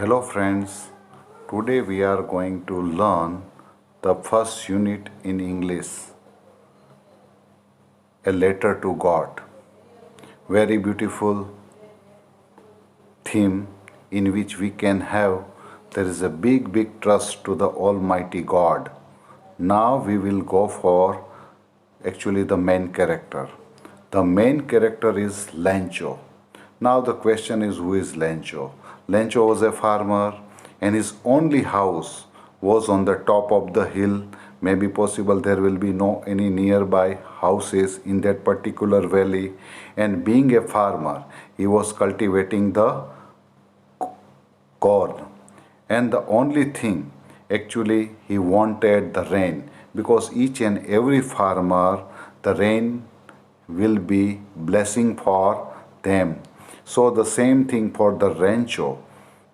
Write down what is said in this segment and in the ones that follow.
Hello friends, today we are going to learn the first unit in English, a letter to God. Very beautiful theme in which we can have there is a big trust to the Almighty God. Now we will go for actually the main character. The main character is Lencho. Now the question is, who is Lencho? Lencho was a farmer and his only house was on the top of the hill. Maybe possible there will be no any nearby houses in that particular valley, and being a farmer he was cultivating the corn, and the only thing actually he wanted the rain, because each and every farmer the rain will be blessing for them. So the same thing for the rancho.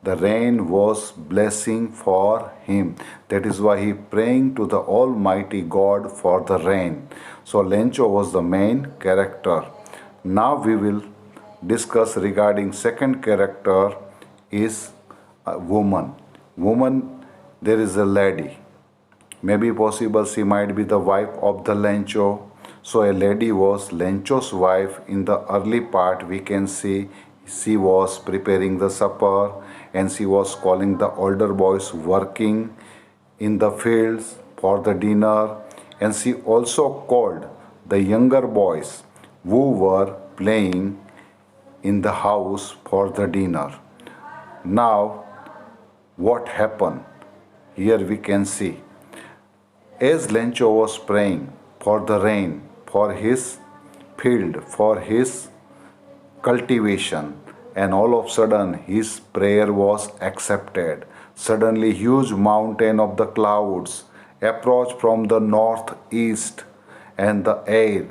The rain was blessing for him. That is why he praying to the Almighty God for the rain. So Lencho was the main character. Now we will discuss regarding second character is a woman. Woman, there is a lady. Maybe possible she might be the wife of the Lencho. So a lady was Lencho's wife. In the early part we can see she was preparing the supper and she was calling the older boys working in the fields for the dinner, and she also called the younger boys who were playing in the house for the dinner. Now what happened? Here we can see, as Lencho was praying for the rain, for his field, for his cultivation, and all of a sudden his prayer was accepted. Suddenly huge mountain of the clouds approached from the northeast, and the air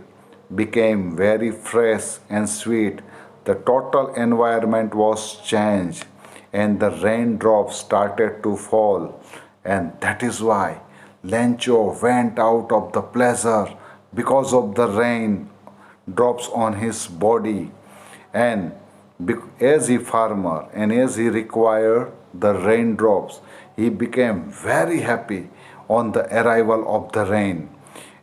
became very fresh and sweet. The total environment was changed and the raindrops started to fall, and that is why Lencho went out of the pleasure because of the rain drops on his body. And as a farmer and as he required the raindrops, he became very happy on the arrival of the rain,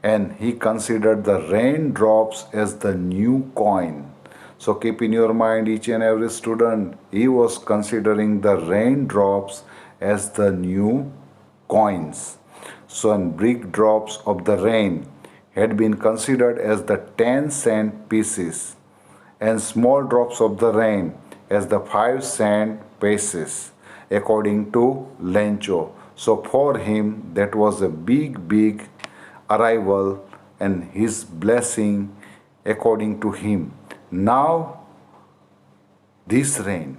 and he considered the raindrops as the new coin. So keep in your mind, each and every student, he was considering the raindrops as the new coins. So and big drops of the rain had been considered as the 10-cent pieces, and small drops of the rain as the 5-cent pieces, according to Lencho. So for him that was a big arrival and his blessing according to him. Now this rain,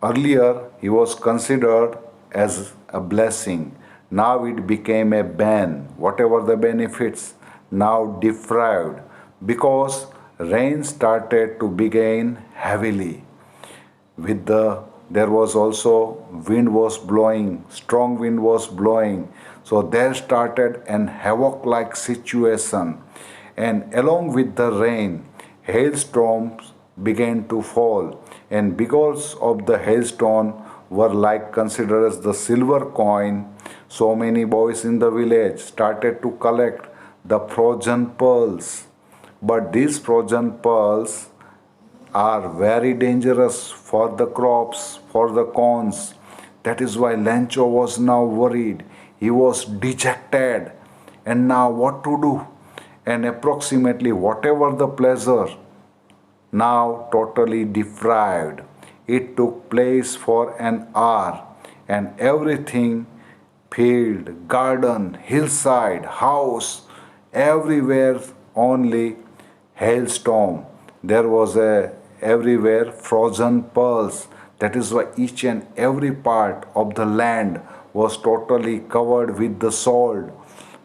earlier he was considered as a blessing, now it became a ban. Whatever the benefits, now deprived, because rain started to begin heavily. There was also wind was blowing, strong wind was blowing. So there started an havoc like situation, and along with the rain hailstorms began to fall, and because of the hailstone were like considered as the silver coin. So many boys in the village started to collect the frozen pearls, but these frozen pearls are very dangerous for the crops, for the corns. That is why Lencho was now worried. He was dejected. And now what to do? And approximately whatever the pleasure, now totally deprived. It took place for an hour, and everything, field, garden, hillside, house, everywhere only hailstorm. There was everywhere frozen pearls. That is why each and every part of the land was totally covered with the salt.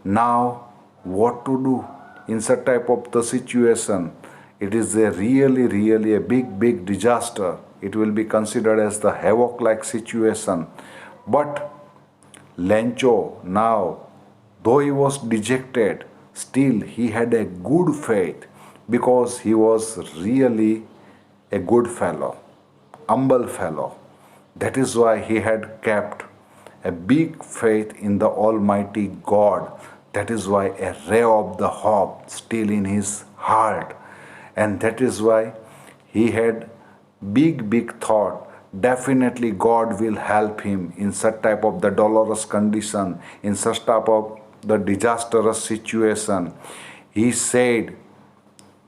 Now what to do in such type of the situation? It is a really a big disaster. It will be considered as the havoc like situation. But Lencho now, though he was dejected, still he had a good faith, because he was really a good fellow, humble fellow. That is why he had kept a big faith in the Almighty God. That is why a ray of the hope still in his heart. And that is why he had big thought. Definitely God will help him in such type of the dolorous condition, in such type of the disastrous situation. He said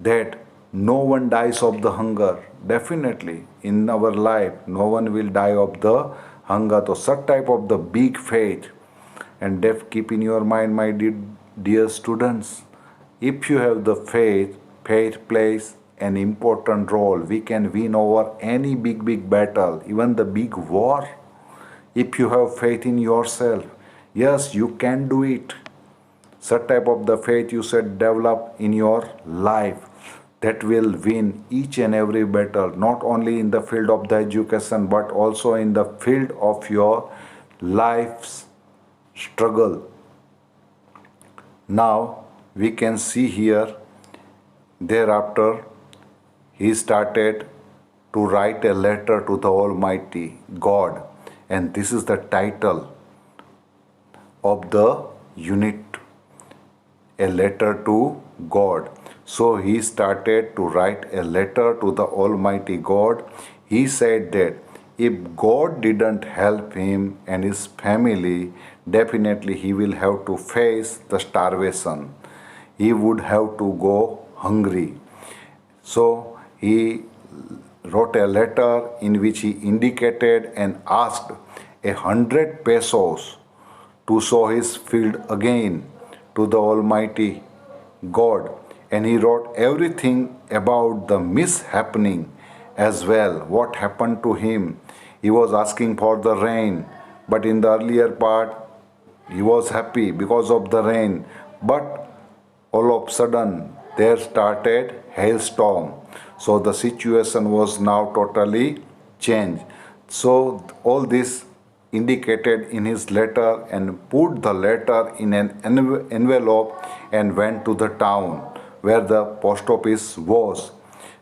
that no one dies of the hunger. Definitely, in our life, no one will die of the hunger. So, such type of the big faith. And keep in your mind, my dear students, if you have the faith, faith plays an important role. We can win over any big battle, even the big war. If you have faith in yourself, yes, you can do it. Such type of the faith you should develop in your life that will win each and every battle, not only in the field of the education but also in the field of your life's struggle. Now we can see here, thereafter he started to write a letter to the Almighty God, and this is the title of the unit, a letter to God. So he started to write a letter to the Almighty God. He said that if God didn't help him and his family, definitely he will have to face the starvation. He would have to go hungry. So he wrote a letter in which he indicated and asked 100 pesos to sow his field again to the Almighty God. And he wrote everything about the mishappening as well, what happened to him. He was asking for the rain, but in the earlier part, he was happy because of the rain. But all of a sudden, there started hailstorm. So the situation was now totally changed. So all this indicated in his letter and put the letter in an envelope and went to the town where the post office was,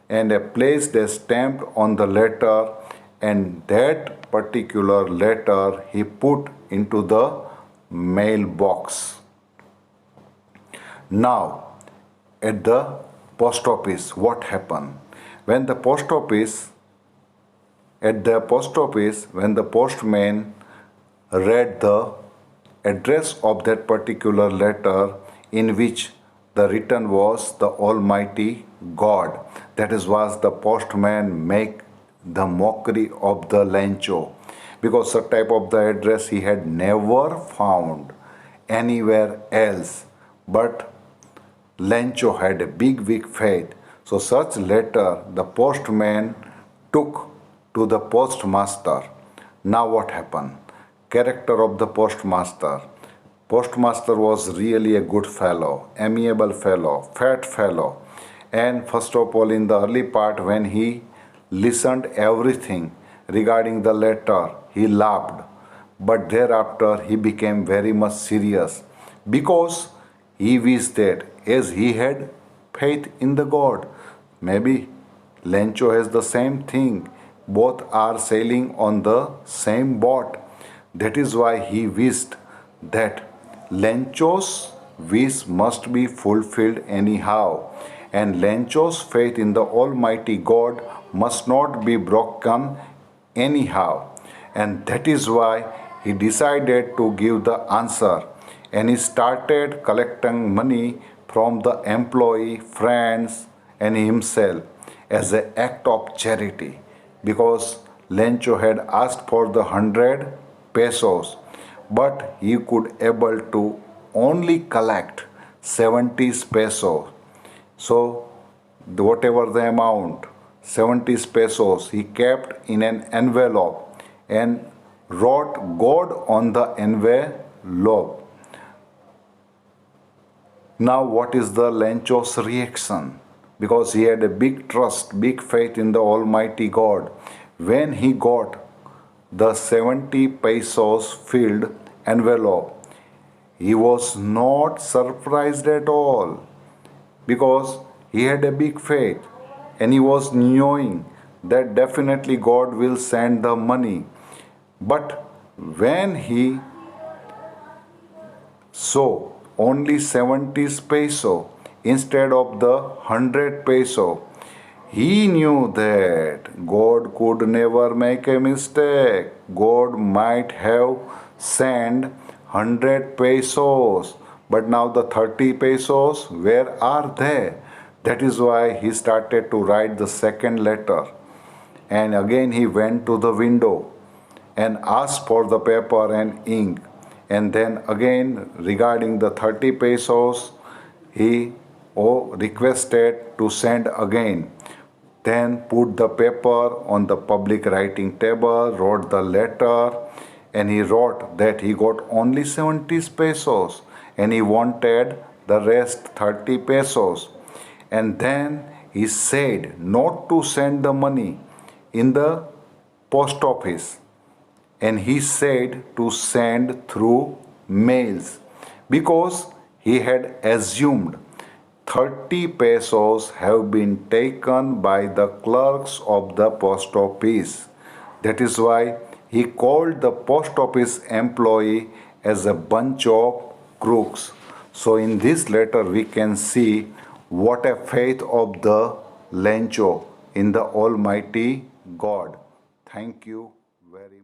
and placed a stamp on the letter, and that particular letter he put into the mailbox. Now at the post office, what happened? When the post office At the post office, when the postman read the address of that particular letter, in which the written was the Almighty God, that is was the postman make the mockery of the Lencho, because such type of the address he had never found anywhere else. But Lencho had a big faith. So such letter the postman took to the postmaster. Now what happened? Character of the postmaster. Postmaster was really a good fellow, amiable fellow, fat fellow. And first of all, in the early part, when he listened everything regarding the letter, he laughed. But thereafter, he became very much serious, because he wished that as he had faith in the God, maybe Lencho has the same thing. Both are sailing on the same boat. That is why he wished that Lencho's wish must be fulfilled anyhow, and Lencho's faith in the Almighty God must not be broken anyhow. And that is why he decided to give the answer, and he started collecting money from the employee, friends, and himself as an act of charity, because Lencho had asked for the 100 pesos, but he could able to only collect 70 pesos. So whatever the amount, 70 pesos, he kept in an envelope and wrote God on the envelope. Now what is the Lencho's reaction? Because he had a big trust, big faith in the Almighty God. When he got the 70 pesos filled envelope, he was not surprised at all, because he had a big faith and he was knowing that definitely God will send the money. But when he saw only 70 peso instead of the 100 peso, he knew that God could never make a mistake. God might have sent 100 pesos, but now the 30 pesos, where are they? That is why he started to write the second letter. And again he went to the window and asked for the paper and ink. And then again, regarding the 30 pesos, he requested to send again. Then put the paper on the public writing table, wrote the letter, and he wrote that he got only 70 pesos and he wanted the rest 30 pesos. And then he said not to send the money in the post office, and he said to send through mails because he had assumed 30 pesos have been taken by the clerks of the post office. That is why he called the post office employee as a bunch of crooks. So in this letter we can see what a faith of the Lencho in the Almighty God. Thank you very much.